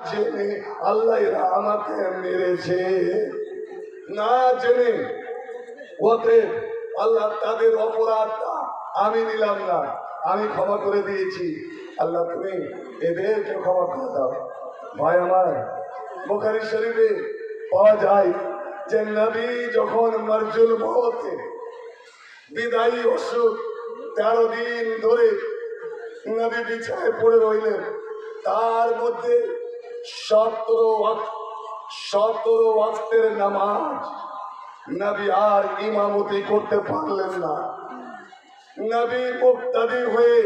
জেনে আল্লাহ এরা আমাকে মেরেছে, না জেনে। অতএব আল্লাহ তাদের অপরাধটা আমি নিলাম না, আমি ক্ষমা করে দিয়েছি। আল্লাহ তুমি এদেরকে ক্ষমা করে দাও। ভাই আমার, বুখারী শরীফে পাওয়া যায় যে নবী যখন মারজুল মওতে বিদায়ী ওষুধ 13 দিন ধরে নবী বিছায় পড়ে রইলেন, তার মধ্যে 17 ওয়াক্তের নামাজ নবী আর ইমামতি করতে পারলেন না। নবী মুক্তাদি হয়ে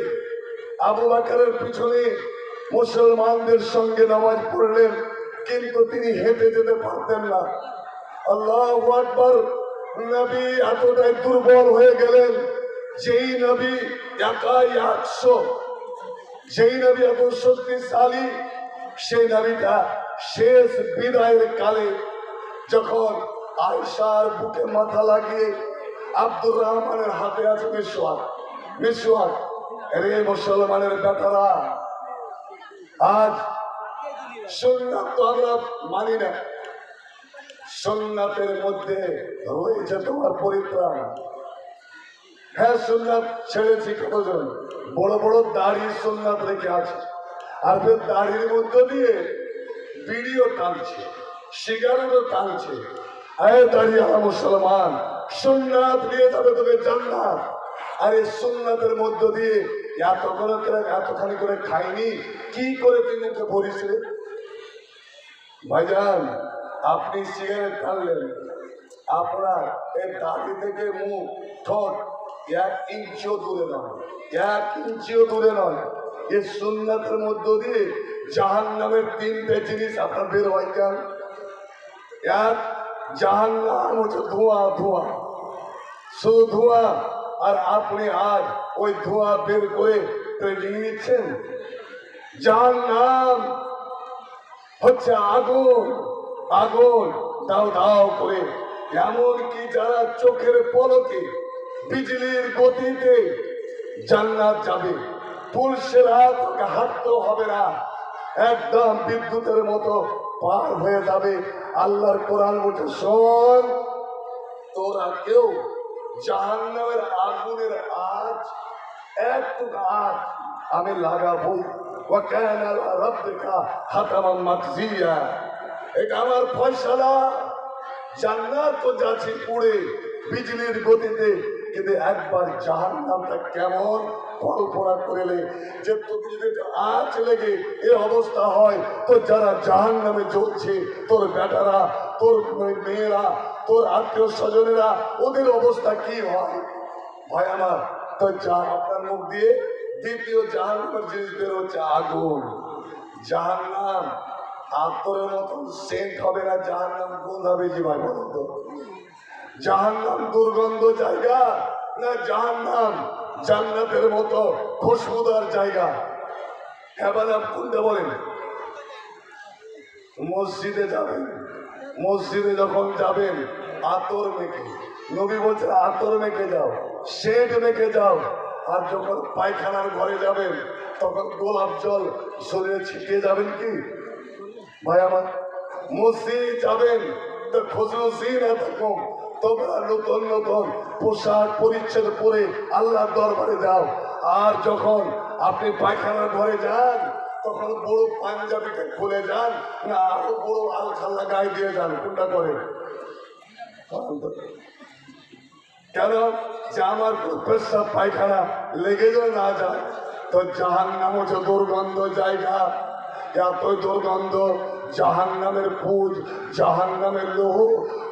আবু বকরের পিছনে মুসলমানদের সঙ্গে নামাজ পড়লেন, কিন্তু তিনি হেঁটে যেতে পারতেন না। আল্লাহু আকবার। নবী এতটাই দুর্বল হয়ে গেলেন, যেই নবী একাই 100, যেই নবী এত শক্তিশালী, সেই নবীটা শেষ বিদায়ের কালে যখন আয়েশার বুকে মাথা লাগিয়ে আব্দুর রহমানের হাতে আছে মিসওয়াক। রে মুসলমানের বেটারা, আজ সুন্নাত তো আমরা মানি না, সুন্নাতের মধ্যে রয়েছে তোমার পরিত্রাণ। হ্যাঁ, সুন্নাত ছেড়েছি কতজন, বড় বড় দাড়ি সুন্নাত রেখে আছে, আর ফের দাড়ির মধ্যে দিয়ে বিড়িও টানছে, সিগারেটও টানছে। আরে দাঁড়িয়ে মুসলমান, সুন্নাত নিয়ে যাবে তোকে জান্নাত। আর এই সুন্নাতের মধ্য দিয়ে এতখানি করে খাইনি, কি করে তুই মুখে ভরিস? ভাইজান, আপনি সিগারেট টানলেন, আপনার এই দাড়ি থেকে মুখ ঠোঁট 1 ইঞ্চিও দূরে নয়, 1 ইঞ্চিও দূরে নয়। এই সুন্নাতের মধ্য দিয়ে জাহান্নামের 3টে জিনিস আপনার বের হয় কেন? এক, জাহান্নাম হচ্ছে ধোঁয়া, শুধু ধোঁয়া, আর আপনি আজ ওই ধোঁয়া বের করে ট্রেনিং নিচ্ছেন। জাহান্নাম হচ্ছে আগুন দাও দাও করে, এমনকি যারা চোখের পলকে বিজলির গতিতে জান্নাত যাবে, পুলিশেরা তাকে হাঁটতেও হবে না, একদম বিদ্যুতের মতো পার হয়ে যাবে। আল্লাহর কোরআন বলছে, শোন, তোরা কেউ জাহান্নামের আগুনের আঁচ, একটুকু আঁচ আমি লাগাবো। এটা আমার ফয়সালা। জান্নাত তো যাচ্ছে পুড়ে বিজলির গতিতে, কিন্তু একবার জাহান্নামটা কেমন কল্পনা করলে, যে তোকে যদি আঁচ লেগে এ অবস্থা হয়, তো যারা জাহান্নামে জ্বলছে, তোর বেটারা, তোর মেয়েরা, তোর আত্মীয় স্বজনেরা, ওদের অবস্থা কি হয়? ভাই আমার, তো যা আপনার মুখ দিয়ে দ্বিতীয় জাহান্নামের জিনিস বের হচ্ছে আগুন। জাহান্নাম আতরের মতন সেন্ট হবে না, জাহান্নাম গন্ধ হবে। জি ভাই বলুন তো, জাহান্নাম দুর্গন্ধ জায়গা না জাহান্নাম জান্নাতের মতো খুশবুদার জায়গা? এবার কোনটা বলেন? মসজিদে যাবেন, মসজিদে যখন যাবেন আতর মেখে, নবী বলছেন আতর মেখে যাও, সেন্ট মেখে যাও। আর যখন পায়খানার ঘরে যাবেন, তখন গোলাপ জল শরীরে ছিটিয়ে যাবেন কি? ভাই আমার, মসজিদ যাবেন তো খুশরুসিন এরকম তোমরা নতুন নতুন পোশাক পরিচ্ছদ পরে আল্লাহর দরবারে যাও। আর যখন আপনি পায়খানার ঘরে যান, তখন বড় পাঞ্জাবিটা খুলে যান, না আরো বড় আলখাল্লা গায়ে দিয়ে যান? কোনটা করে? কেন? যে আমার পেশাব পায়খানা লেগে না যায়। তো জাহান্নাম হচ্ছে দুর্গন্ধ জায়গা, এতই দুর্গন্ধ। জাহান্নামের পুজ, জাহান্নামের লোহ,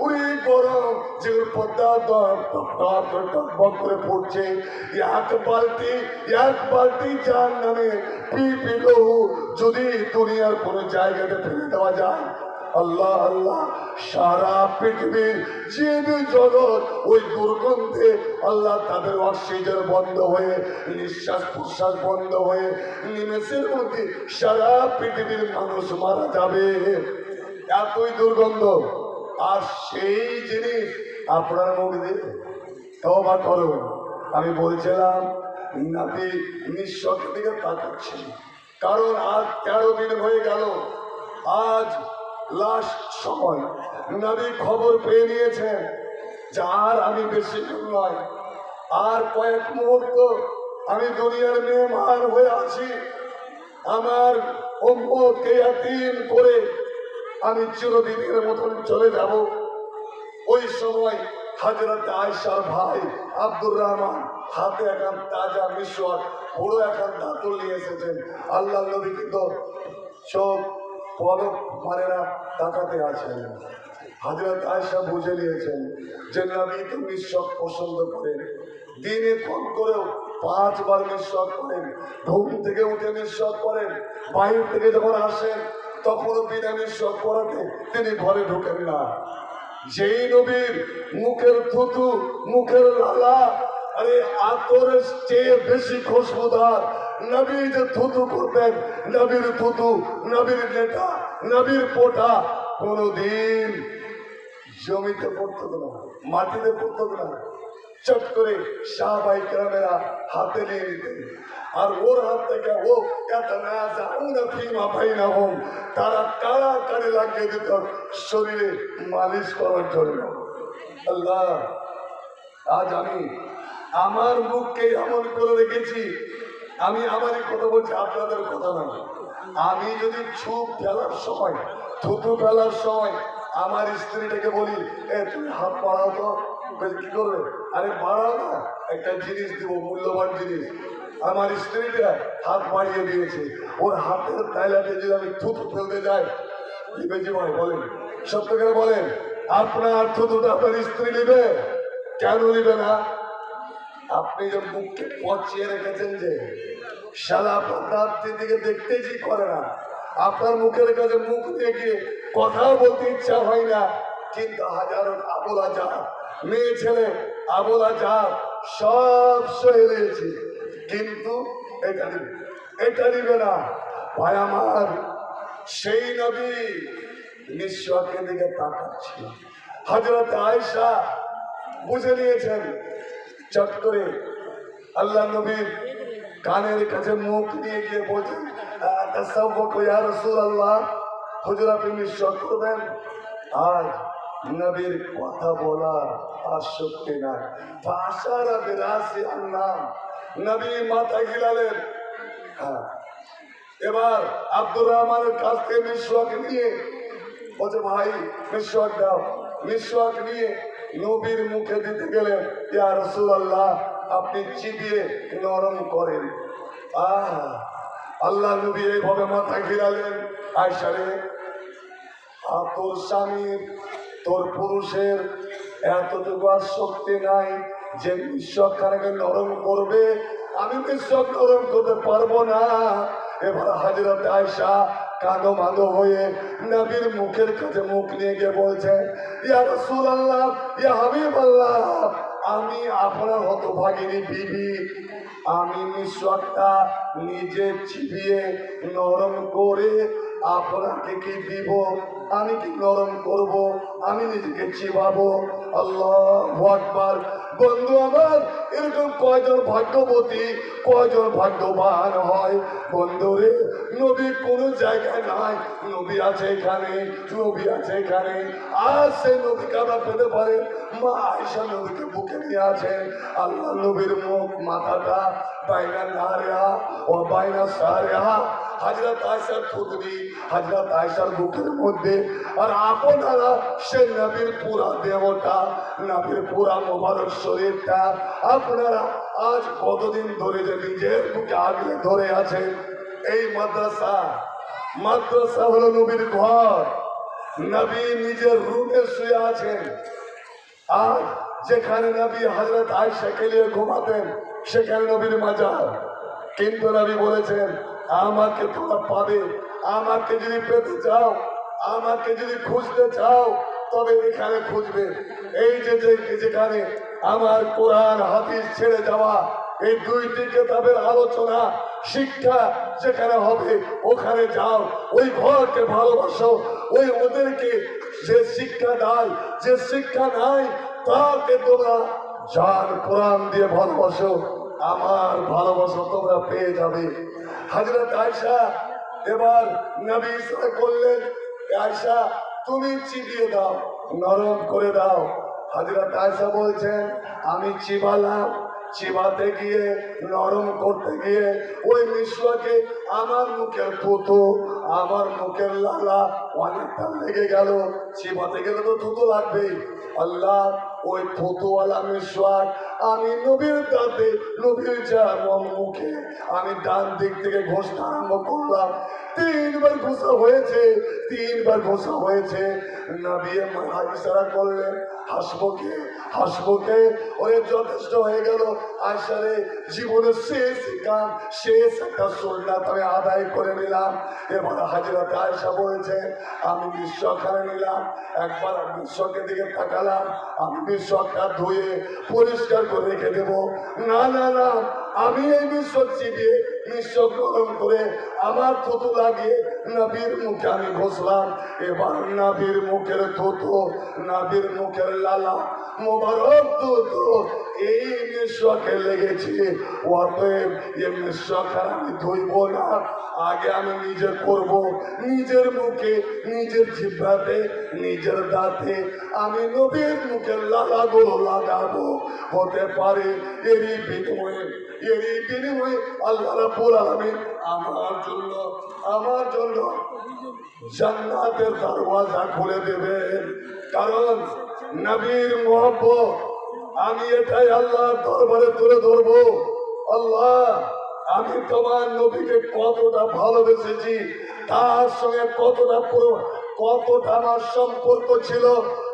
ওই গরম যে পদ্মা টক করে পড়ছে। এক বালতি জাহান্নামে পি লোহ যদি দুনিয়ার কোনো জায়গাতে ফেলে দেওয়া যায়, আল্লাহ আল্লাহ, সারা পৃথিবীর জীব জগৎ ওই দুর্গন্ধে আল্লাহ তাদের অক্সিজেন বন্ধ হয়ে, নিঃশ্বাস প্রশ্বাস বন্ধ হয়ে, নিমেষের মধ্যে সারা পৃথিবীর মানুষ মারা যাবে, এতই দুর্গন্ধ। আর সেই জিনিস আপনার মধ্যে তওবা করুন। আমি বলছিলাম নাতি নিঃশ্বর দিকে তাকাচ্ছি, কারণ আজ 13 দিন হয়ে গেল আজ লাস্ট সময় নবী খবর পেয়ে নিয়েছেন যে আর আমি বেশি নয়, আর কয়েক মুহূর্ত আমি দুনিয়ার মেহমান হয়ে আছি, আমার উম্মতকে ইয়াতীম করে আমি চিরদিনের মতন চলে যাব। ওই সময় হযরত আয়েশার ভাই আব্দুর রহমান হাতে এখন তাজা মিশর বড় এখন দাঁতুল নিয়ে এসেছেন। আল্লাহ নবী কিন্তু চোখ পলক মানে না তাকাতে আছেন। হযরত আয়েশা বুঝে নিয়েছেন যে নবী তো মিশর পছন্দ করেন, দিনে কম করেও 5 বার মিশর করেন, ঘুম থেকে উঠে মিশর করেন, বাইরে থেকে যখন আসেন তখনও বিনা মিশর করাতে তিনি ঘরে ঢোকেন না। যেই নবীর মুখের থুতু, মুখের লালা আরে আতরের চেয়ে বেশি খুশবুদার, নবী যে থুতু করতেন, নবীর থুতু, নবীর নেটা, নবীর পোটা কোনদিন জমিতে পড়তো না, মাটিতে পড়তো না, চট করে সাহাবায়ে কেরামেরা হাতে নিয়ে নিতেন। আর ওর হাত থেকে ও তারা কাড়াকাড়ি লাগিয়ে দিত শরীরে মালিশ করার জন্য। আল্লাহ, আজ আমি আমার মুখকে এমন করে রেখেছি, আমি আমারই কথা বলছি, আপনাদের কথা না। আমি যদি ছুপ ফেলার সময়, থুতু ফেলার সময় আমার স্ত্রীটাকে বলি, তুমি হাত বাড়াও তো, কি করবে? আরে বাড়াও না, একটা জিনিস দিব, মূল্যবান জিনিস। আমার স্ত্রীটা হাত বাড়িয়ে দিয়েছে, ওর হাতের তাইলাতে যদি আমি থুতু ফেলতে যাই, লিবে জীবন বলেন, সত্য করে বলেন, আপনার থুতুটা আপনার স্ত্রী নিবে? কেন নিবে না? আপনি যে মুখকে পচিয়ে রেখেছেন, যে শালা আপনার দিকে দেখতে যে করে না, আপনার মুখের কাছে মুখ নিয়ে গিয়ে কথা বলতে ইচ্ছা হয় না, কিন্তু হাজারো আবোলা যা মেয়ে ছেলে আবোলা যা সব সহে নিয়েছে, কিন্তু এটা নিবে না। ভাই আমার, সেই নবী মিশকের দিকে তাকাচ্ছে। হযরত আয়েশা বুঝে নিয়েছেন, চট করে আল্লাহ নবীর কানের কাছে মুখ নিয়ে গিয়ে বলছেন, ইয়া রাসূলুল্লাহ, হুজুর আপনি মিশক করবেন? আজ নবীর কথা বলার আর শক্তি নাই। ফাশারা বিরাসি আল্লাহ, নবী মাথা হিলালেন। হ্যাঁ, এবার আব্দুর রহমানের কাছ থেকে মিশক নিয়ে বলছে, ভাই মিশক দাও। মিশক নিয়ে নবীর মুখে দিতে গেলেন, ইয়া রাসূলুল্লাহ আপনি চিবিয়ে নরম করেন। আল্লাহ নবী এইভাবে মাথা ঘিরালেন, আয়েশা রে, তোর স্বামীর, তোর পুরুষের এতটুকু আর শক্তি নাই যে মিশক খানাকে নরম করবে, আমি মিশক নরম করতে পারবো না। এবার হযরত আয়েশা কাঁদো মাদো হয়ে নবীর মুখের কাছে মুখ নিয়ে গিয়ে বলছে, ইয়া রাসূলুল্লাহ, ইয়া হাবিবাল্লাহ, আমি আপনার হতভাগিনী বিবি, আমি মিশকটা নিজে চিবিয়ে নরম করে আপনাকে কি দিব? আমি কি নরম করব? আমি নিজেকে চিবাবো? আল্লাহু আকবার। বন্ধু আমার, এরকম কয়জন ভাগ্যবতী, কয়জন ভাগ্যবান হয় বন্ধুরে। নবী কোনো জায়গায় নাই, নবী আছে এখানে, নবী আছে এখানে। আর সেই নবীকে আমরা পেতে পারেন। মা আয়েশা নবীকে বুকে নিয়ে আছেন। আল্লাহ নবীর মুখ, মাথাটা বাইনা নারিয়া ও বাইনা সারিয়া, হযরত আয়েশার থুতনি হযরত আয়েশার বুকের মধ্যে। আর আপনারা সে নবীর পুরা দেহটা, নবীর পুরা মোবারক শরীরটা আপনারা আজ কতদিন ধরে যে নিজের বুকে আগলে ধরে আছেন। এই মাদ্রাসা, মাদ্রাসা হলো নবীর ঘর। নবী নিজের রুমে শুয়ে আছেন। আর যেখানে নবী হযরত আয়েশাকে নিয়ে ঘুমাতেন, সেখানে নবীর মাজার। কিন্তু নবী বলেছেন, আমাকে তোমরা পাবে, আমাকে যদি পেতে চাও, আমাকে যদি খুঁজতে চাও, তবে এখানে খুঁজবে। এই যে যেখানে আমার কোরআন হাদিস ছেড়ে যাওয়া, এই দুইটি কিতাবের আলোচনা শিক্ষা যেখানে হবে, ওখানে যাও। ওই ঘরকে ভালোবাসো, ওই ওদেরকে যে শিক্ষা দেয়, যে শিক্ষা নাই, তাকে তোমরা যার কোরআন দিয়ে ভালোবাসো, আমার ভালোবাসা তোমরা পেয়ে যাবে। হযরত আয়েশা এবার নবী ইশারা করলেন, আয়েশা তুমি চিবিয়ে দাও, নরম করে দাও। হযরত আয়েশা বলছেন আমি চিবালাম, চিবাতে গিয়ে নরম করতে গিয়ে ওই মিশওয়াকে আমার মুখের থুতু, আমার মুখের লালা অনেকটা লেগে গেল। চিবাতে গেলে তো থুতু লাগবেই। আল্লাহ ওই থুতুওয়ালা মিশওয়াক আমি নবীর দাঁতে, নবীর যেমন মুখে আমি ডান দিক থেকে ঘষতে আরম্ভ করলাম। 3 বার ঘষা হয়েছে, 3 বার ঘষা হয়েছে। নবী ইশারা করলেন হাসবকে, হাসবকে। ওরে যথেষ্ট হয়ে গেল। আয়েশারে জীবনের শেষ কাম, শেষ একটা সুন্নাত আমি আদায় করে নিলাম। এবার হযরত আয়েশা বলছেন আমি মিশওয়াকখানা নিলাম, একবার মিশওয়াকের দিকে তাকালাম, আমি মিশওয়াকটা ধুয়ে পরিষ্কার করে রেখে দেবো। না না না, আমি এই মিশওয়াক চিবিয়ে, মিশওয়াক গরম করে আমার থুতু লাগিয়ে নবীর মুখে আমি ঘষলাম। এবার নবীর মুখের থুতু, নবীর মুখের লালা মোবারক থুতু এই মিশওয়াকে লেগেছে। অতএব এই মিশওয়াক আমি ধুইব না, আগে আমি নিজে করব, নিজের মুখে, নিজের জিহ্বাতে, নিজের দাঁতে আমি নবীর মুখের লালাগুলো লাগাবো। হতে পারে এরই বিনিময়ে আল্লাহ রাব্বুল আলামিন আমার জন্য জান্নাতের দরওয়াজা খুলে দেবেন। কারণ নবীর মহব্বত আমি এটাই আল্লাহর দরবারে তুলে ধরবো। আল্লাহ আমি তোমার নবীকে কতটা ভালোবেসেছি, তার সঙ্গে কতটা আমার সম্পর্ক ছিল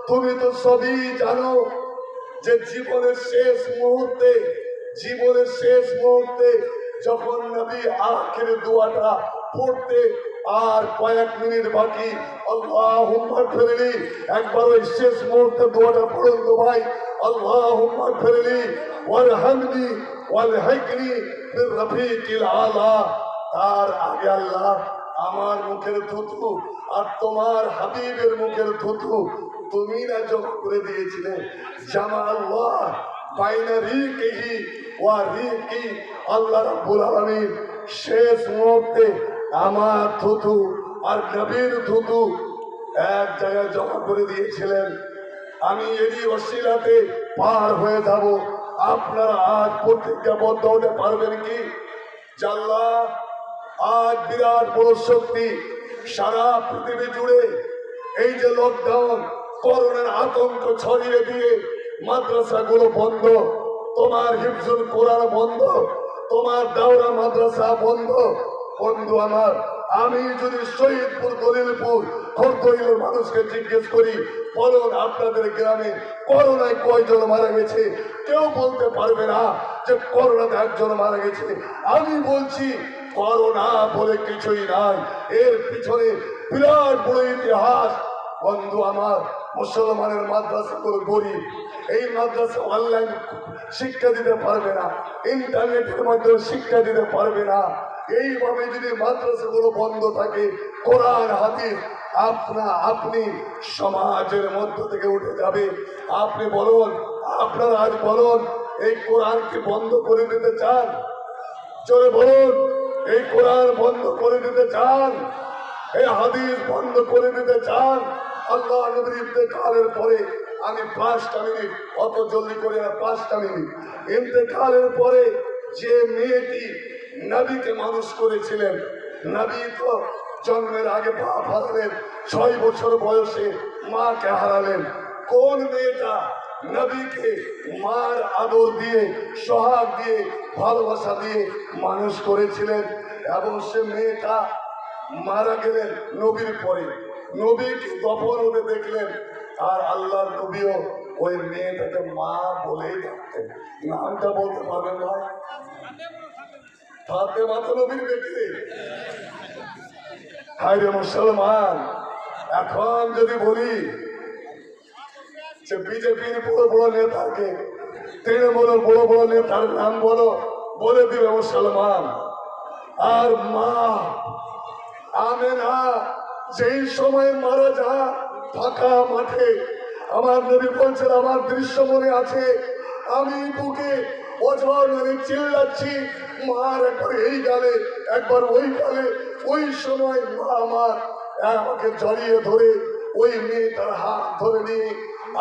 তুমি তো সবই জানো। যে জীবনের শেষ মুহূর্তে যখন নবী আখির দোয়াটা পড়তে আর কয়েক মিনিট বাকি, আল্লাহুম্মা গফিরলি, একবার ওই শেষ মুহূর্তে দোয়াটা পড়ুন তো ভাই। আল্লাহুম্মা গফিরলি ওয়ারহামনি ওয়ালহিকনি বিরফিকিল আলা। তার আগে আল্লাহ আমার মুখের থুতু আর তোমার হাবিবের মুখের থুতু তুমি না জমা করে দিয়েছিলে। জামা আল্লাহ বাইনা রিকিহি ওয়া রিকি, আল্লাহ রাব্বুল আলামিন শেষ মুহূর্তে আমার থুতু আর নবীর থুতু এক জায়গায় জমা করে দিয়েছিলেন। আমি এরই ওসিলাতে পার হয়ে যাব। আপনারা আজ প্রতিজ্ঞাবদ্ধ হতে পারবেন কি? আল্লাহ আজ বিরাট বড় শক্তি সারা পৃথিবী জুড়ে এই যে লকডাউন, করোনার আতঙ্ক ছড়িয়ে দিয়ে মাদ্রাসাগুলো বন্ধ, তোমার হিফজুল কোরআন বন্ধ, তোমার দাওরা মাদ্রাসা বন্ধ। বন্ধু আমার, আমি যদি শহীদপুর, দলিলপুর, খোরদইলের মানুষকে জিজ্ঞেস করি, বলুন আপনাদের গ্রামে করোনায় কয়জন মারা গেছে? কেউ বলতে পারবে না যে করোনাতে একজন মারা গেছে। আমি বলছি করোনা বলে কিছুই নাই, এর পিছনে বিরাট বড় ইতিহাস। বন্ধু আমার, মুসলমানের মাদ্রাসাগুলো গরিব, এই মাদ্রাসা অনলাইন শিক্ষা দিতে পারবে না, ইন্টারনেটের মাধ্যমে শিক্ষা দিতে পারবে না। এইভাবে যদি মাদ্রাসাগুলো বন্ধ থাকে, কোরআন হাদিস আপনি সমাজের মধ্য থেকে উঠে যাবে। আপনি বলুন, আপনারা আজ বলুন, এই কোরআনকে বন্ধ করে দিতে চান? জোরে বলুন, এই কোরআন বন্ধ করে দিতে চান? এই হাদিস বন্ধ করে দিতে চান? আল্লাহ নবীর ইন্তেকালের পরে আমি 5টা মিনিট, অত জলদি করে না, 5টা মিনিট, ইন্তেকালের পরে যে মেয়েটি নবীকে মানুষ করেছিলেন, নবী তো জন্মের আগে বাপ হারালেন, 6 বছর বয়সে মাকে হারালেন। কোন মেয়েটা নবীকে মার আদর দিয়ে, সোহাগ দিয়ে, ভালোবাসা দিয়ে মানুষ করেছিলেন? এবং সে মেয়েটা মারা গেলেন নবীর পরে, নবীকে দফন হতে দেখলেন, আর আল্লাহর নবীও ওই মেয়েটাকে মা বলেই ডাকতেন। নামটা বলতে পারবেন ভাই? ফাতেমা তো নবীর বেটি। হায় রে মুসলমান, এখন যদি বলি যে বিজেপির বড় বড় নেতাকে, তৃণমূলের বড় বড় নেতার নাম বলে দিবে মুসলমান। আর মা আমেনা যেই সময় মারা যায় ফাঁকা মাঠে, আমার নবী বলছেন, আমার দৃশ্য মনে আছে, আমি বুকে অঝর আমি চিল্লাচ্ছি, মার একবার এই গালে একবার ওই গালে। ওই সময় মা আমার আমাকে জড়িয়ে ধরে ওই মেয়েটার হাত ধরে নিয়ে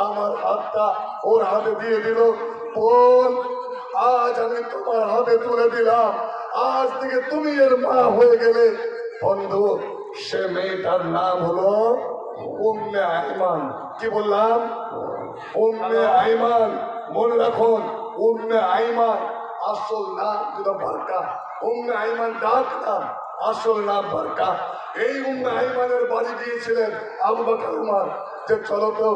আমার হাতটা ওর হাতে দিয়ে দিল। বোন, আজ আমি তোমার হাতে তুলে দিলাম, আজ থেকে তুমি এর মা হয়ে গেলে। বন্ধু, সে মেয়েটার নাম হলো উম্মে আইমান। কি বললাম? উম্মে আইমান। মনে রাখুন, উম্মে আইমান আসল নাম ছিল বারকা। উম্মে আইমান ডাক নাম, আসল নাম বারকা। এই উম্মে আইমানের বাড়ি গিয়েছিলেন আবু বকর উমর, যে চলো তো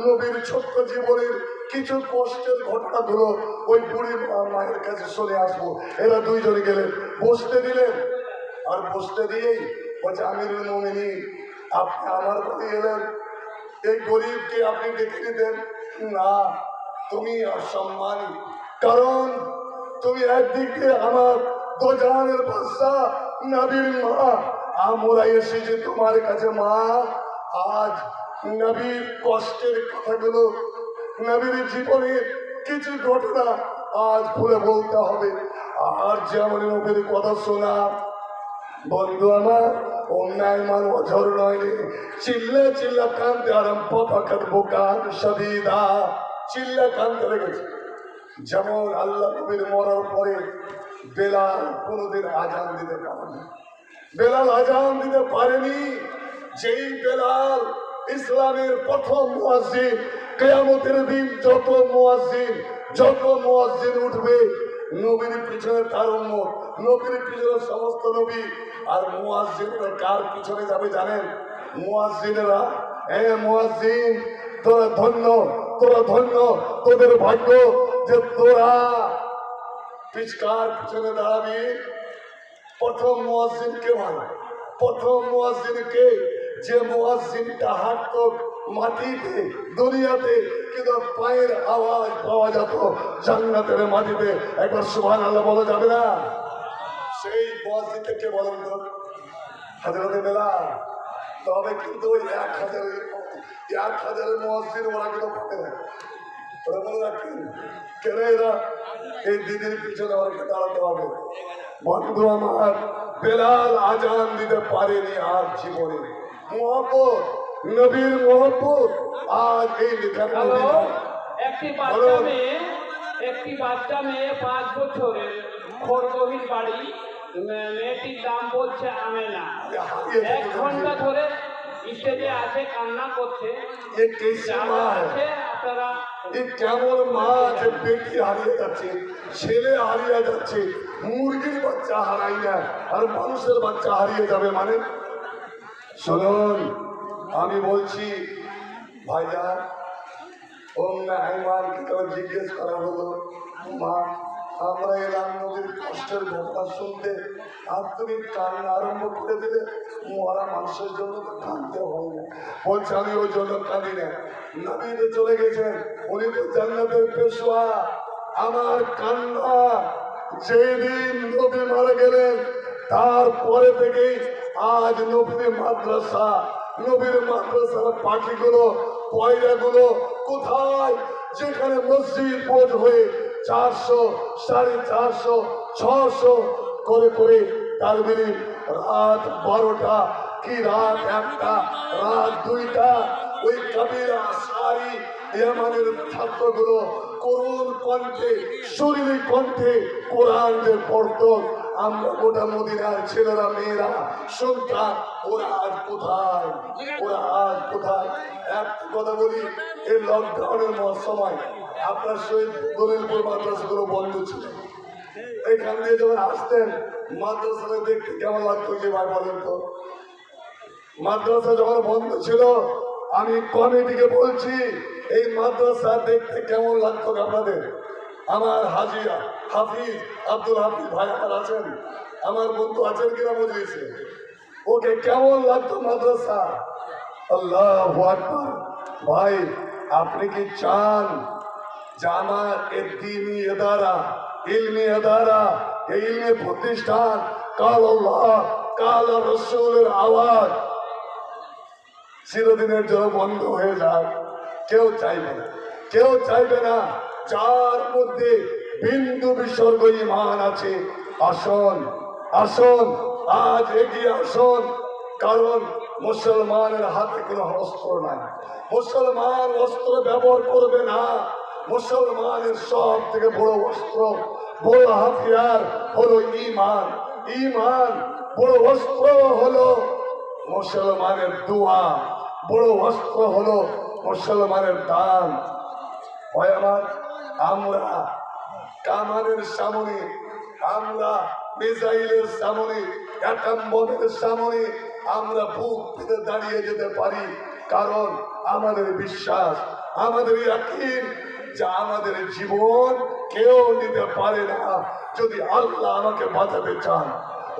নবীর ছোট্ট জীবনের কিছু কষ্টের ঘটনাগুলো ওই বুড়ি মায়ের কাছে শুনে আসবো। এরা দুইজনে গেলেন, বসতে দিলেন। আর বসতে দিয়েই বলছে, আমিরুল মুমিনিন, আপনি আমার বাড়ি এলেন, এই গরিবকে আপনি ডেকে নিতেন না। তুমি অসম্মানী, কারণ তুমি একদিক দিয়ে আমার দোজানের বাদশা নবীর মা। আমরা এসেছি তোমার কাছে মা। আজ নবীর কষ্টের কথাগুলো, নবীর জীবনের কিছু ঘটনা আজ খুলে বলতে হবে। আর যেমন নবীর কথা শোনা। বন্ধু আমার, অন্যায় মান অঝর নয়, চিল্লা চিল্লা কান্দতে আরম্ভ পাকার বোকার সদিদা, চিল্লা কান্দতে লেগেছে। যেমন আল্লাহ নবীর মরার পরে বেলাল কোনোদিন আজান দিতে পারেনি। বেলাল আজান দিতে পারেনি। যেই বেলাল ইসলামের প্রথম মুয়াজ্জিন, কিয়ামতের দিন যত মুয়াজ্জিন উঠবে, নবীর পিছনে তার উম্মত, নবীর পিছনে সমস্ত নবী। আর মুয়াজ্জিনরা কার পিছনে যাবে জানেন? মুয়াজ্জিনরা, মুয়াজ্জিন তোরা ধন্য, তোদের ভাগ্য যে তোরা পিছকার পিছনে দাঁড়াবি। প্রথম মুয়াজ্জিন কে মানে? প্রথম মুয়াজ্জিনকে, যে মুয়াজ্জিনটা হাঁটতো মাটিতে দুনিয়াতে, কিন্তু পায়ের আওয়াজ পাওয়া যেত জান্নাতের মাটিতে। একবার সুবহানাল্লাহ বলা যাবে না? সেই মুয়াজ্জিনকে কে বলেন তো? হযরত বেলাল। তবে কিন্তু ওই 1000 মুয়াজ্জিন ওরা কিন্তু পাবে না। ওরা বলে রাখেন কেন এরা এই দিদির পিছনে আমাকে দাঁড়াতে হবে। বন্ধু আমার, বেলাল আজান দিতে পারেনি আর জীবনে। মহব্বত, নবীর মহব্বত আজ এই লেখার একটি বাচ্চা মেয়ে 5 বছরের, খোরগহীন বাড়ি। মেয়েটির নাম বলছে আমেনা। 1 ঘন্টা ধরে স্টেজে আছে, কান্না করছে। আপনারা কেমন মা যে বেটি হারিয়ে যাচ্ছে, ছেলে হারিয়ে যাচ্ছে, মুরগির বাচ্চা হারাই না, আর মানুষের বাচ্চা হারিয়ে যাবে মানে? শুনুন, আমি বলছি ভাইজান, উম্মে আইমানকে কেন জিজ্ঞেস করা হলো, মা আমরা এলাম নবীর কষ্টের ঘটনা শুনতে, আর তুমি কান্না আরম্ভ করে দিলে। মরা মানুষের জন্য তো কাঁদতে হয় না। বলছে আমি ওই জন্য কাঁদি না, নবী তো চলে গেছেন, উনি তো জান্নাতের পেশোয়া। আমার কান্না যেদিন নবী মারা গেলেন তারপরে থেকেই আজ নবীর মাদ্রাসার পাখিগুলো, পয়রাগুলো কোথায়? যেখানে মসজিদ বোধ হয়ে 400, 450, 600 করে করে তাকবীর, রাত 12টা কি রাত 1টা, রাত 2টা, ওই কাবিরা সারি ইয়ামানের ছাত্রগুলো করুণ কণ্ঠে, শরীরী কণ্ঠে কোরআন যে পড়তো। আমরা গোটা মদিনার ছেলেরা, মেয়েরা সন্তান, ওরা আজ কোথায়? এক কথা বলি, এই লকডাউনের সময় আপনার শহীদ দলিলপুর মাদ্রাসাগুলো বন্ধ ছিল। এখান দিয়ে যখন আসতেন মাদ্রাসাটা দেখতে কেমন লাগতো? যে ভাই বলেন তো, মাদ্রাসা যখন বন্ধ ছিল, আমি কমিটিকে বলছি এই মাদ্রাসা দেখতে কেমন লাগতো আপনাদের? আমার হাফিজ আব্দুল হাফিজ ভাই আমার আছেন, আমার বন্ধু আছেন কিনা মজলিসে, ওকে কেমন লাগতো মাদ্রাসা? আল্লাহু আকবার। ভাই, আপনি কি চান যে আমার এই দ্বীনি ইদারা, ইলমি ইদারা, এই ইলমি প্রতিষ্ঠান কাল আল্লাহ কাল রাসূলের আওয়াজ চিরদিনের জন্য বন্ধ হয়ে যাক? কেউ চাইবে না। যার মধ্যে বিন্দু বিসর্গ ঈমান আছে। আসুন আসুন আজ এগিয়ে আসুন, কারণ মুসলমানের হাতে কোনো অস্ত্র নাই। মুসলমান অস্ত্র ব্যবহার করবে না। মুসলমানের সব থেকে বড় অস্ত্র, বড় হাতিয়ার হলো ঈমান। ঈমান বড় অস্ত্র হলো মুসলমানের দোয়া, বড় অস্ত্র হলো মুসলমানের দান। হয় আমার, আমরা কামানের সামনে, আমরা মিসাইলের সামনে, অ্যাটম বোমের সামনে আমরা বুক পেতে দাঁড়িয়ে যেতে পারি, কারণ আমাদের বিশ্বাস, আমাদের ইয়াকিন যে আমাদের জীবন কেউ নিতে পারে না যদি আল্লাহ আমাকে বাঁচাতে চান।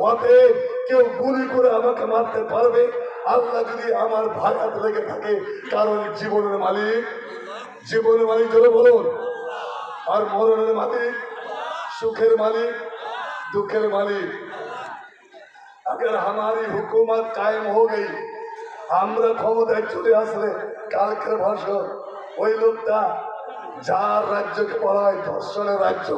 অতএব কেউ গুলি করে আমাকে মারতে পারবে আল্লাহ যদি আমার ভায়াত লেগে থাকে, কারণ জীবনের মালিক, জীবনের মালিক ধরে বলুন, আর মরণের মালিক, সুখের মালিক, दुखेर मालिक। अगर हमारी हुकूमत कायम हो गई, আমরা ক্ষমতায় চলে আসলে কালকের ভাষণ ওই লোকটা যার রাজ্যকে বলা হয় ধর্ষণের রাজ্য,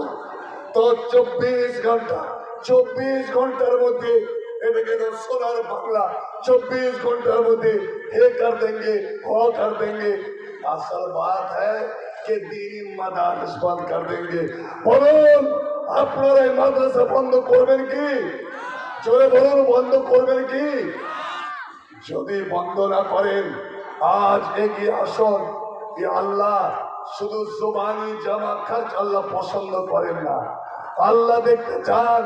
তো 24 ঘন্টার মধ্যে এটাকে তো সোনার বাংলা, 24 ঘন্টার মধ্যে हे कर देंगे, वो कर देंगे। असल बात है कि दीनी मदारस बंद कर देंगे। বলুন আপনারা এই মাদ্রাসা বন্ধ করবেন কি? জোরে বলুন, বন্ধ করবেন কি? যদি বন্ধ না করেন আজ এগিয়ে আসুন। আল্লাহ শুধু জবানি জামা খরচ আল্লাহ পছন্দ করেন না, আল্লাহ দেখতে চান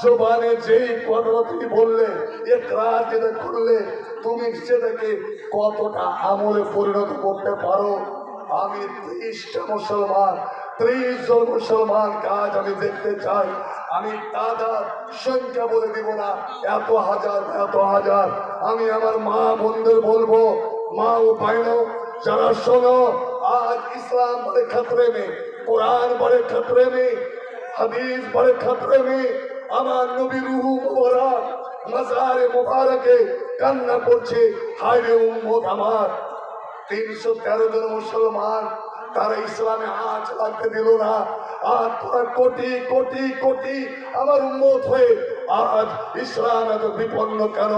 জবানে যেই কথাটা তুমি বললে, ইকরার যেটা করলে, তুমি সেটাকে কতটা আমলে পরিণত করতে পারো। আমি 30টা মুসলমান, 30 জন মুসলমান কাজ আমি দেখতে চাই। আমি দাদা সংখ্যা বলে দিব না, এত হাজার এত হাজার। আমি আমার মা বোনদের বলবো, মা ও ভাইনো যারা শোনো, आज इस्लाम बड़े खतरे में, कुरान बड़े खतरे में, हदीस बड़े खतरे में। আমার নবী রূহ মুবারক মাজারে মুবারকে কান্না করছে, হায় রে উম্মত আমার। 313 জন মুসলমান তারা ইসলামে আজ লাগতে দিল না। আর তোরা কোটি কোটি কোটি আমার উম্মত হয়ে আজ ইসলাম এত বিপন্ন কেন?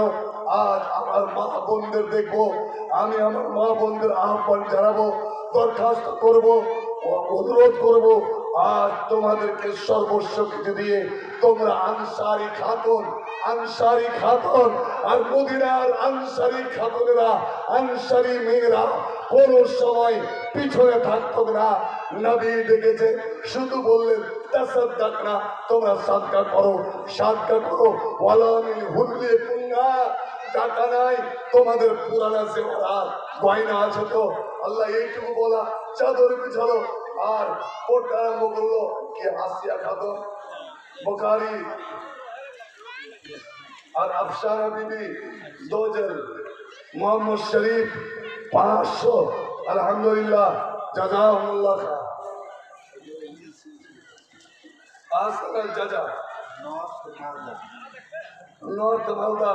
আজ আমার মা বোনদের দেখবো, আমি আমার মা বোনদের আহ্বান জানাবো, দরখাস্ত করবো, অনুরোধ করবো, আজ তোমাদেরকে সর্বস্ব কিছু দিয়ে তোমরা আনসারি খাতুন, আনসারি খাতুন আর মদিনার আনসারি খাতুনেরা, আনসারি মেয়েরা কোন সময় পিছনে থাকতো না। নবী দেখেছে, শুধু বললেন তাসাদদাক না, তোমরা সাদকা করো, সাদকা করো। ওয়ালামিন হুল্লি কুন্না, টাকা নাই, তোমাদের পুরানা জেওরাত গয়না আছে তো? আল্লাহ এইটুকু বলা, চাদর বিছালো আর পড়তে আরম্ভ করলো। কি আসিয়া খাতুন, বুখারী আর আফসানা বিবি 2 জন, মোহাম্মদ শরীফ 500। আলহামদুলিল্লাহ, জাযাহুমুল্লাহ খায়র। আসল জাযা নর্থ মালদা,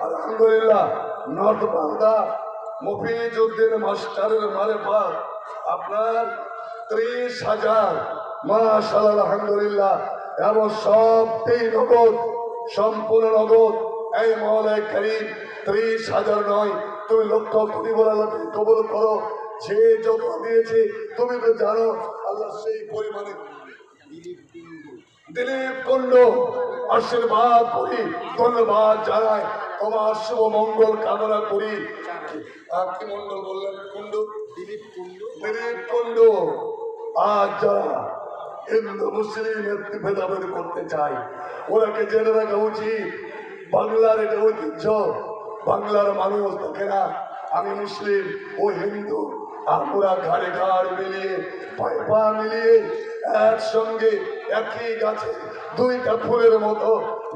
আলহামদুলিল্লাহ নর্থ মালদা মফিজউদ্দিন মাস্টারের মারেফত আপনার 30,000, মাশাআল্লাহ আলহামদুলিল্লাহ। এবং সবটাই নগদ, সম্পূর্ণ নগদ। এই মওলাই করিম 30,000 নয়, তুমি লক্ষ কোটি বলে আল্লাহ কবুল করো। যে যত দিয়েছে তুমি তো জানো, আল্লাহ সেই পরিমাণে। দিলীপ কুন্ডু আশীর্বাদ করি, ধন্যবাদ জানাই, তোমার শুভ মঙ্গল কামনা করি। কি মঙ্গল বললেন? কুন্ডু, দিলীপ কুন্ডু, দিলীপ কুন্ডু। আজ যারা হিন্দু মুসলিমের ভেদাভেদ করতে চাই, ওরাকে জেনে রাখা উচিত বাংলার এটা ঐতিহ্য। বাংলার মানুষ দেখে না আমি মুসলিম ও হিন্দু, আমরা ঘাড়ে ঘাড় মিলিয়ে, পায়ে পা মিলিয়ে একসঙ্গে একই গাছে 2টা ফুলের মতো।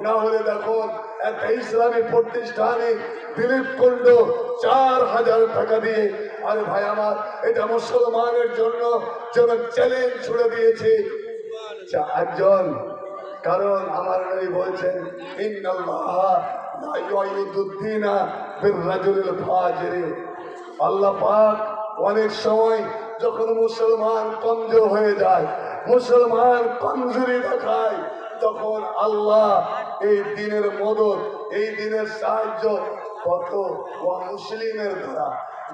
না হলে দেখুন একটা ইসলামী প্রতিষ্ঠানে দিলীপ কুন্ডু 4,000 টাকা দিয়ে, আরে ভাই আমার, এটা মুসলমানের জন্য যেন চ্যালেঞ্জ ছুড়ে দিয়েছে 4 জন। কারণ আমার নবী বলছেন, ইন্নাল্লাহ লা ইউইদুদ্দিনা বিররাজুলিল ফাজির। আল্লাহ পাক অনেক সময় যখন মুসলমান কমজোর হয়ে যায়, মুসলমান কমজোরি দেখায়, তখন আল্লাহ এই দিনের মদত, এই দিনের সাহায্য কত মুসলিমের দ্বারা,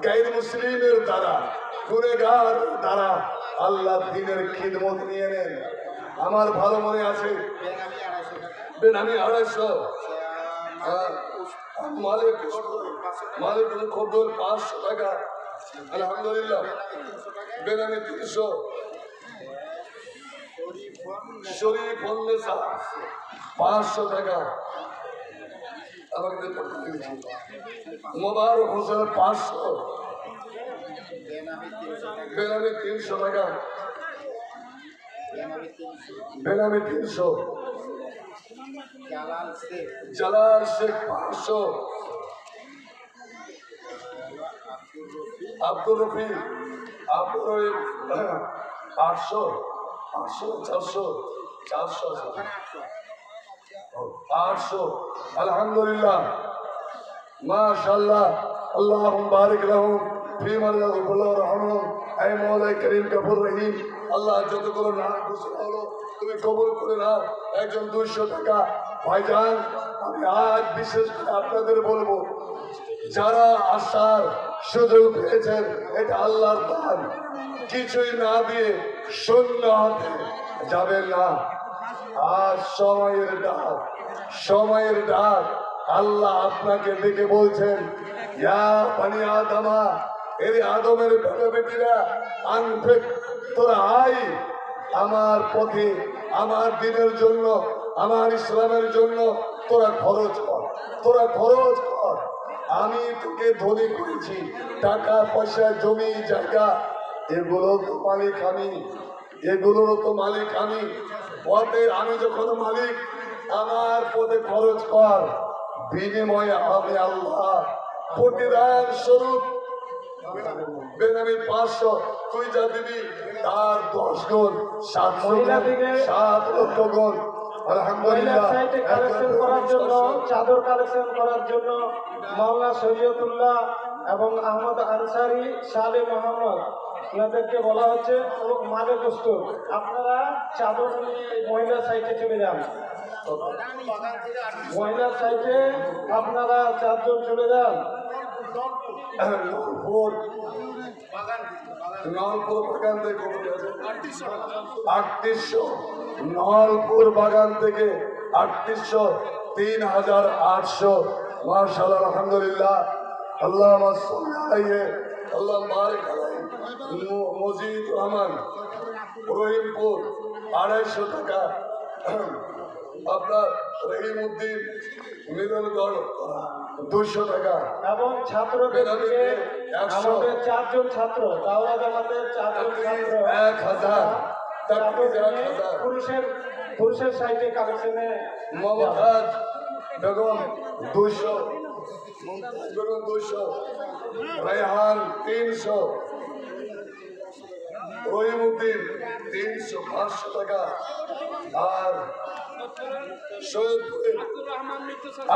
গাইর মুসলিমের দ্বারা, গুনেগার দ্বারা আল্লাহ দিনের খিদমত নিয়ে নেন। আমার ভালো মনে আছে বেনামি 250, মালিক খদ্দর 500 টাকা, আলহামদুলিল্লাহ। বেনামি 300, শরীফ 500 টাকা, আমাকে মোবারক হোসেন 500, বেনামি 300 টাকা, বেনামি 300, জালাল শেখ 500, আব্দুর রফি 800, 400, 800, আলহামদুলিল্লাহ, মাশাআল্লাহ। আল্লাহুম্মা বারিক লাহুম ফীমা রাযাকহুম, আয় মওলাই করিম গফুর রহিম। আল্লাহ যতগুলো নাম ঘোষণা হলো তুমি কবুল করে নাও। একজন 200 টাকা। ভাইজান, আমি আজ বিশেষ করে আপনাদের বলবো, যারা আসার সুযোগ পেয়েছেন, এটা আল্লাহর দান, কিছুই না দিয়ে শূন্য হাতে যাবেন না। আর সময়ের ডাক, সময়ের ডাক, আল্লাহ আপনাকে ডেকে বলছেন, ইয়া বানি আদমা, এই আদমের বেটা বেটিরা, আনফিক, তোরা আই আমার পথে, আমার দিনের জন্য, আমার ইসলামের জন্য তোরা খরচ কর, তোরা খরচ কর। আমি তোকে ধনী করেছি, টাকা পয়সা জমি জায়গা, এগুলো তো মালিক আমি, এগুলোরও তো মালিক আমি। পথে আমি যখন মালিক, আমার পথে খরচ কর, বিনিময়ে আমি আল্লাহ প্রতিদান স্বরূপ বেনামি 500, তুই যা দিবি তার 10 গুণ, 7 লক্ষ গুণ। আলহামদুলিল্লাহ। কালেকশন করার জন্য, চাদর কালেকশন করার জন্য মাওলানা শরীয়তুল্লাহ এবং আহমদ আনসারি, সালে মোহাম্মদ, ওনাদেরকে বলা হচ্ছে মালে প্রস্তুত। আপনারা চাদর নিয়ে মহিলা সাইটে চলে যান, মহিলা সাইটে আপনারা 4 জন চলে যান। নলপুর বাগান থেকে 3800, নলপুর বাগান থেকে 3800, 3800, মাশাআল্লাহ, আলহামদুলিল্লাহ। আল্লাহ আল্লাহ বারিক আলাইহি। মজিদ রহমান, রহিমপুর 250 টাকা। আপনার রহিমউদ্দিন, মিলনগড় 200 টাকা। এবং ছাত্রদের থেকে আমাদের 4 জন ছাত্র, দাওরা জামাতের 4 জন ছাত্র 1000 পুরুষের সাইটে কালেকশনে মমতাজ বেগম 200, বেগম 200, রায়হান 300, রহিমউদ্দিন 300, 500 টাকা। আর সৈয়দপুরের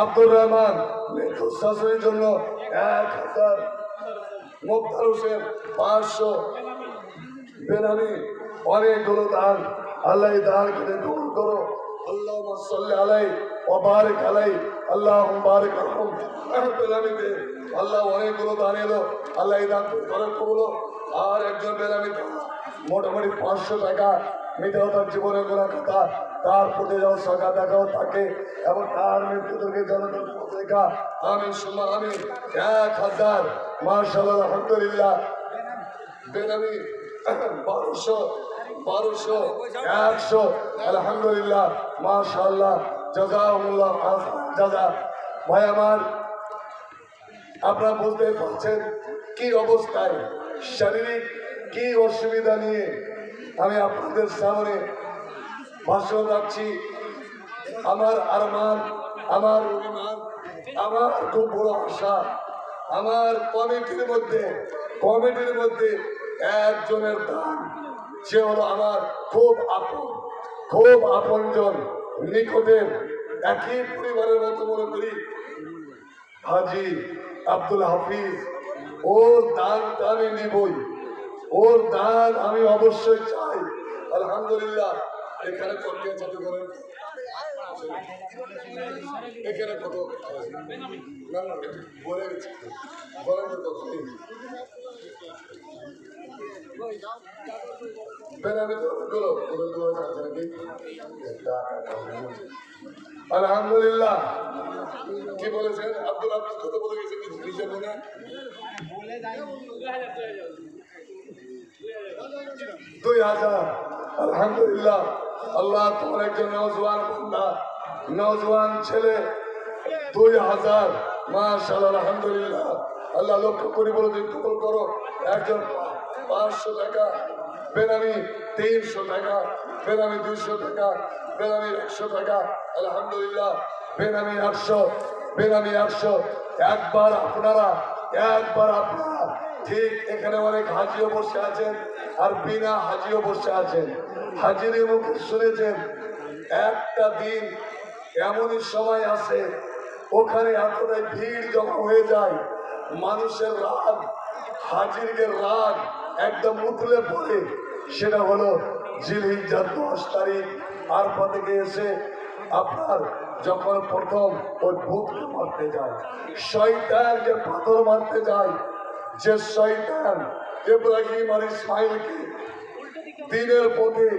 আব্দুর রহমান মৃত্যু শাশুড়ির জন্য 1000, মুক্তার হোসেন 500, বেনামি অনেকগুলো দান। আল্লাহ দান করে কবুল করো। আল্লাহুম্মা সাল্লি আলাইহি ওয়া বারিক আলাইহি, আল্লাহুম্মা বারিক লাহুম। বেনামিতে আল্লাহ অনেকগুলো দান এলো, আল্লাহ দান করে কবুল। আর একজন বেনামি মোটামুটি 500 টাকা, মিটাও তার জীবনের গোনা কথা, তার প্রতি যাও সাকা দেখাও তাকে, এবং তার মৃত্যুদেরকে জনগণ পত্রিকা আমি সুমা আমি 1000, মাশাআল্লাহ, আলহামদুলিল্লাহ। বেনামি 1200, 100, আলহামদুলিল্লাহ, মাশাআল্লাহ, জাযাকুমুল্লাহ জাযা। ভাই আমার, আপনারা বুঝতে পারছেন কি অবস্থায়, শারীরিক কি অসুবিধা নিয়ে আমি আপনাদের সামনে ভাষণ রাখছি। আমার আরমান, আমার অভিমান, আমার খুব বড় আশা, আমার কমিটির মধ্যে একজনের দান, সে হলো আমার খুব আপনজন, নিকটের, একই পরিবারের মতো মনে করি, হাজি আব্দুল হাফিজ। ওর দানটা আমি নিবই, ওর দান আমি অবশ্যই চাই। আলহামদুলিল্লাহ। এখানে কত চাকরি করেন? এখানে কত? না না বলে গেছি, বলেন তো কত নেই। আলহামদুলিল্লাহ। কি বলেছেন আব্দুল আব্দুল কত বলে গেছেন? নিজে মনে 2000। আলহামদুলিল্লাহ। আল্লাহ তোমার একজন নওজোয়ান বান্দা, নওজোয়ান ছেলে 2000। মাশাআল্লাহ আলহামদুলিল্লাহ। আল্লাহ লক্ষ্য করি বলে দিন কবুল করো। একজন 500 টাকা, বেনামি 300 টাকা, বেনামি 200 টাকা, বেনামি 100 টাকা। আলহামদুলিল্লাহ। বেনামি 800, বেনামি 800। একবার আপনারা ঠিক এখানে অনেক হাজিও বসে আছেন আর বিনা হাজিও বসে আছেন। হাজির মুখে শুনেছেন একটা দিন এমনই সময় আসে ওখানে এতটাই ভিড় জমা হয়ে যায়, মানুষের রাগ, হাজিরদের রাগ একদম উতলে পড়ে। সেটা হলো জিলহিজ্জার 10 তারিখ আরফা থেকে এসে আপনার যখন প্রথম ওই ভূতকে মারতে যায়, শয়তানকে পাথর মারতে যায়, যে শয়তান ইব্রাহিম আর ইসমাইলকে দিনের পথে,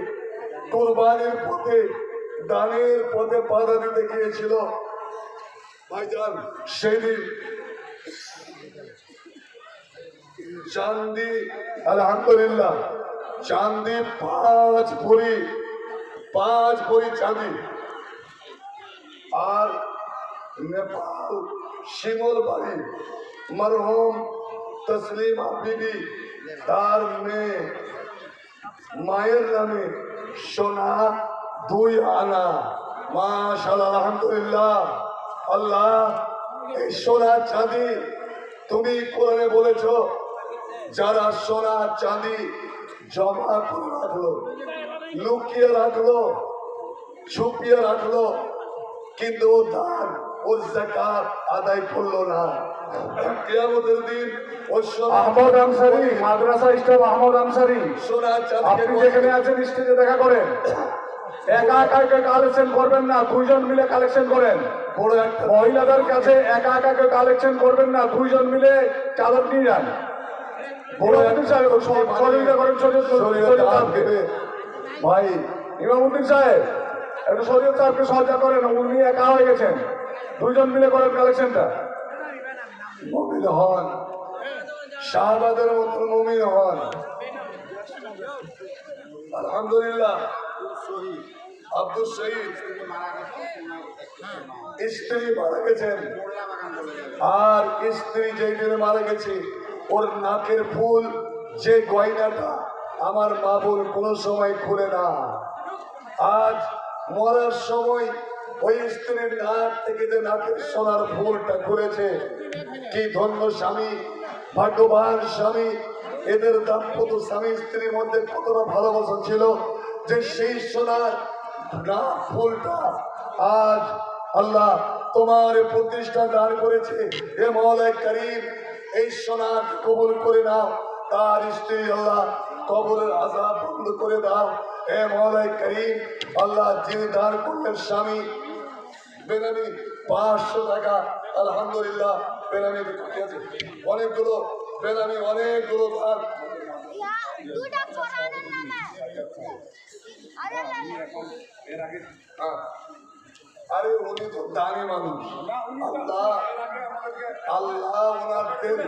কুরবানির পথে, দানের পথে বাধা দিতে গিয়েছিল ভাইজান, সেদিন চাঁদি আলহামদুলিল্লাহ চাঁদি 5 ভরি চাঁদি। আর নেপাল শিমল বাড়ি মরহুম তসলিমা বিবি তার মেয়ে মায়ের নামে সোনা 2 আনা। মাশাআল্লাহ আলহামদুলিল্লাহ। আল্লাহ এই সোনা চাঁদি তুমি কোরআনে বলেছো যারা সোনা চাঁদি জমা করে রাখলো, লুকিয়ে রাখলো, ছুপিয়ে রাখলো, কিন্তু ও দান ও যাকাত আদায় করলো না, কিয়ামতের দিন ও আহমদ আনসারী মাদ্রাসা স্টাফ আহমদ আনসারী, সোনা আপনি চাঁদি যেখানে আছেন স্টেজে দেখা করেন। একা একা কালেকশন করবেন না, 2 জন মিলে কালেকশন করেন। বড় একটা মহিলাদের কাছে একা একা কালেকশন করবেন না, 2 জন মিলে চাদর নিয়ে যান। ইমামউদ্দিন সাহেব সহযোগিতা করেন, ভাই ইমামউদ্দিন সাহেব একটু শরীয়ত সাহেবকে সহযোগিতা করেন, উনি একা হয়ে গেছেন, 2 জন মিলে করেন কালেকশনটা। মুমিন হন, শাহবাদের মতো মুমিন হন। আলহামদুলিল্লাহ। আব্দুল শহীদ স্ত্রী মারা গেছেন, আর স্ত্রী যেই দিনে মারা গেছে ওর নাকের ফুল যে গয়নাটা আমার মা বোন কোনো সময় খুলে না। আজ মরার সময় ওই স্ত্রীর নাক থেকে যে নাকের সোনার ফুলটা খুলেছে, কি ধন্য স্বামী, ভাগ্যবান স্বামী। এদের দাম্পত্য স্বামী স্ত্রীর মধ্যে কতটা ভালোবাসা ছিল যে সেই সোনার নাক ফুলটা আজ আল্লাহ তোমার প্রতিষ্ঠা দান করেছে। এ মওলা করিম এই সোনার কবুল করে নাও, তার স্ত্রী আল্লাহ কবরের আযাব বন্ধ করে দাও। এ মওলা করিম আল্লাহ যিনি দান করলেন স্বামী বেনামি 500 টাকা। আলহামদুলিল্লাহ। বেনামি আছে অনেকগুলো, বেনামি অনেকগুলো দান। আরে উনি তো দানি মানুষ, আল্লাহ আল্লাহ ওনার দেন।